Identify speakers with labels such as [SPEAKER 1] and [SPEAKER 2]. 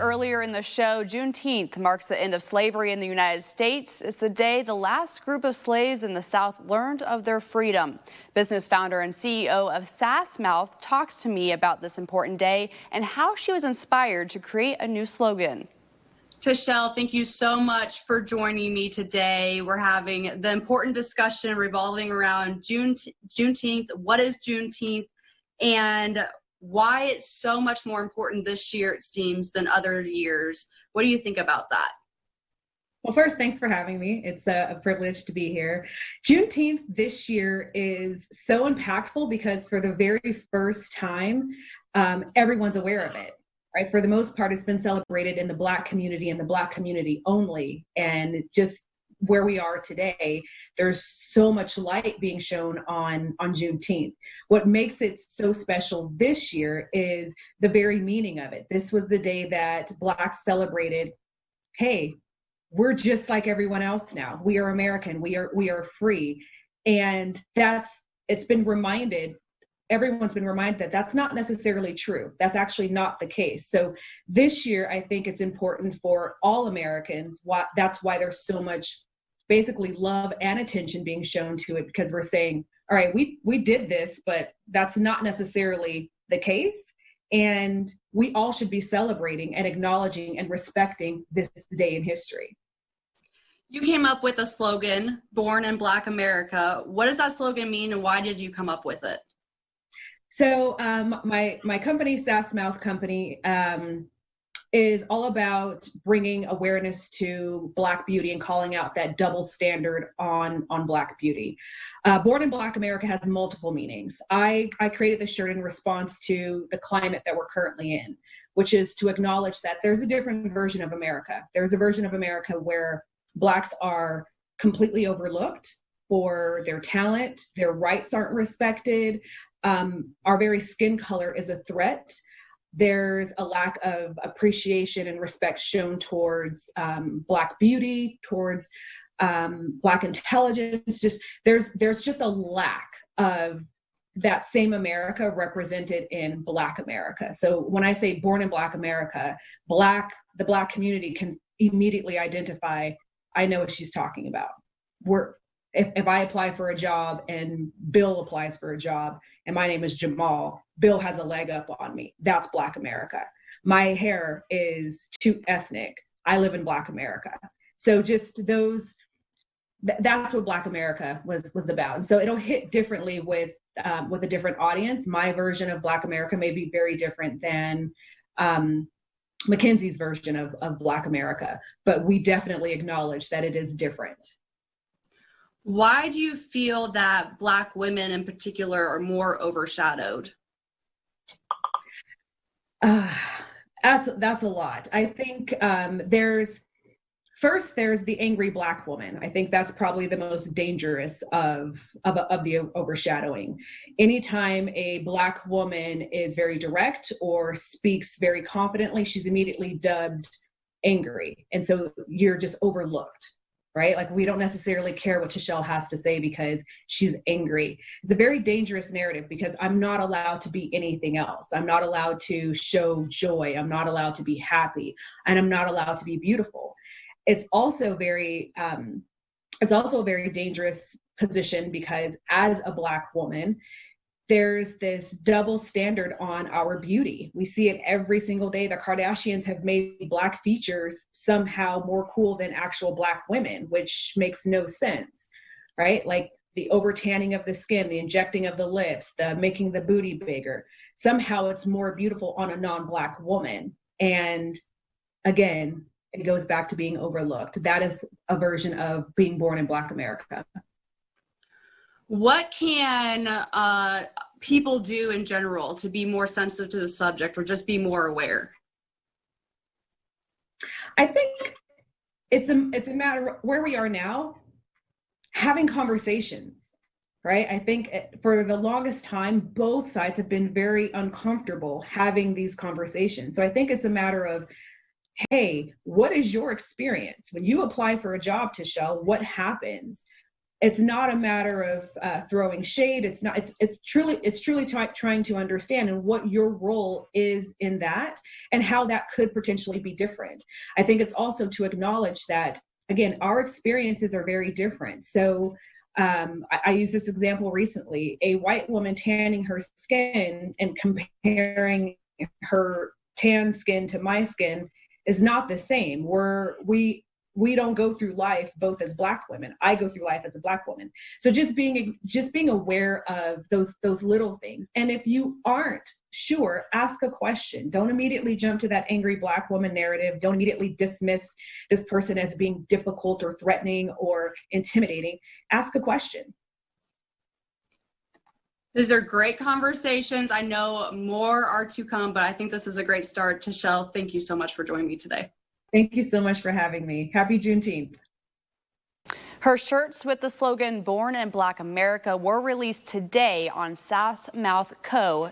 [SPEAKER 1] Earlier in the show, Juneteenth marks the end of slavery in the United States. It's the day the last group of slaves in the South learned of their freedom. Business founder and CEO of Mouth talks to me about this important day and how she was inspired to create a new slogan. Tichelle, thank you so much for joining me today. We're having the important discussion revolving around Juneteenth. What is Juneteenth? And why it's so much more important this year, it seems, than other years. What do you think about that?
[SPEAKER 2] Well, first, thanks for having me. It's a privilege to be here. Juneteenth this year is so impactful because for the very first time, everyone's aware of it, right? For the most part, it's been celebrated in the Black community and the Black community only. And just where we are today, there's so much light being shown on Juneteenth. What makes it so special this year is the very meaning of it. This was the day that Blacks celebrated, hey, we're just like everyone else now. We are American. We are free. And everyone's been reminded that that's not necessarily true. That's actually not the case. So this year, I think it's important for all Americans. That's why there's so much basically love and attention being shown to it, because we're saying, all right, we did this, but that's not necessarily the case. And we all should be celebrating and acknowledging and respecting this day in history.
[SPEAKER 1] You came up with a slogan, Born in Black America. What does that slogan mean, and why did you come up with it?
[SPEAKER 2] So my company, Mouth Company, is all about bringing awareness to Black beauty and calling out that double standard on Black beauty. Born in Black America has multiple meanings. I created this shirt in response to the climate that we're currently in, which is to acknowledge that there's a different version of America. There's a version of America where Blacks are completely overlooked for their talent, their rights aren't respected, our very skin color is a threat. There's a lack of appreciation and respect shown towards Black beauty, towards Black intelligence. There's just a lack of that same America represented in Black America. So when I say born in Black America, the Black community can immediately identify, I know what she's talking about. If I apply for a job and Bill applies for a job and my name is Jamal, Bill has a leg up on me. That's Black America. My hair is too ethnic. I live in Black America. So just that's what Black America was about. And so it'll hit differently with a different audience. My version of Black America may be very different than Mackenzie's version of Black America, but we definitely acknowledge that it is different.
[SPEAKER 1] Why do you feel that Black women in particular are more overshadowed?
[SPEAKER 2] That's a lot. I think there's the angry Black woman. I think that's probably the most dangerous of the overshadowing. Anytime a Black woman is very direct or speaks very confidently, she's immediately dubbed angry. And so you're just overlooked, right? Like, we don't necessarily care what Tichelle has to say because she's angry. It's a very dangerous narrative because I'm not allowed to be anything else. I'm not allowed to show joy. I'm not allowed to be happy, and I'm not allowed to be beautiful. It's also a very dangerous position because as a Black woman, there's this double standard on our beauty. We see it every single day. The Kardashians have made Black features somehow more cool than actual Black women, which makes no sense, right? Like the over tanning of the skin, the injecting of the lips, the making the booty bigger. Somehow it's more beautiful on a non-Black woman. And again, it goes back to being overlooked. That is a version of being born in Black America.
[SPEAKER 1] What can people do in general to be more sensitive to the subject or just be more aware?
[SPEAKER 2] I think it's a matter of where we are now, having conversations, right? I think for the longest time, both sides have been very uncomfortable having these conversations. So I think it's a matter of, hey, what is your experience? When you apply for a job, Tichelle, what happens? it's not a matter of throwing shade. It's not. It's truly trying to understand and what your role is in that and how that could potentially be different. I think it's also to acknowledge that, again, our experiences are very different. So I used this example recently: a white woman tanning her skin and comparing her tan skin to my skin is not the same. We don't go through life both as Black women. I go through life as a Black woman. So just being aware of those little things. And if you aren't sure, ask a question. Don't immediately jump to that angry Black woman narrative. Don't immediately dismiss this person as being difficult or threatening or intimidating. Ask a question.
[SPEAKER 1] These are great conversations. I know more are to come, but I think this is a great start. Tashelle, thank you so much for joining me today.
[SPEAKER 2] Thank you so much for having me. Happy Juneteenth.
[SPEAKER 1] Her shirts with the slogan "Born in Black America" were released today on sassmouthco.com.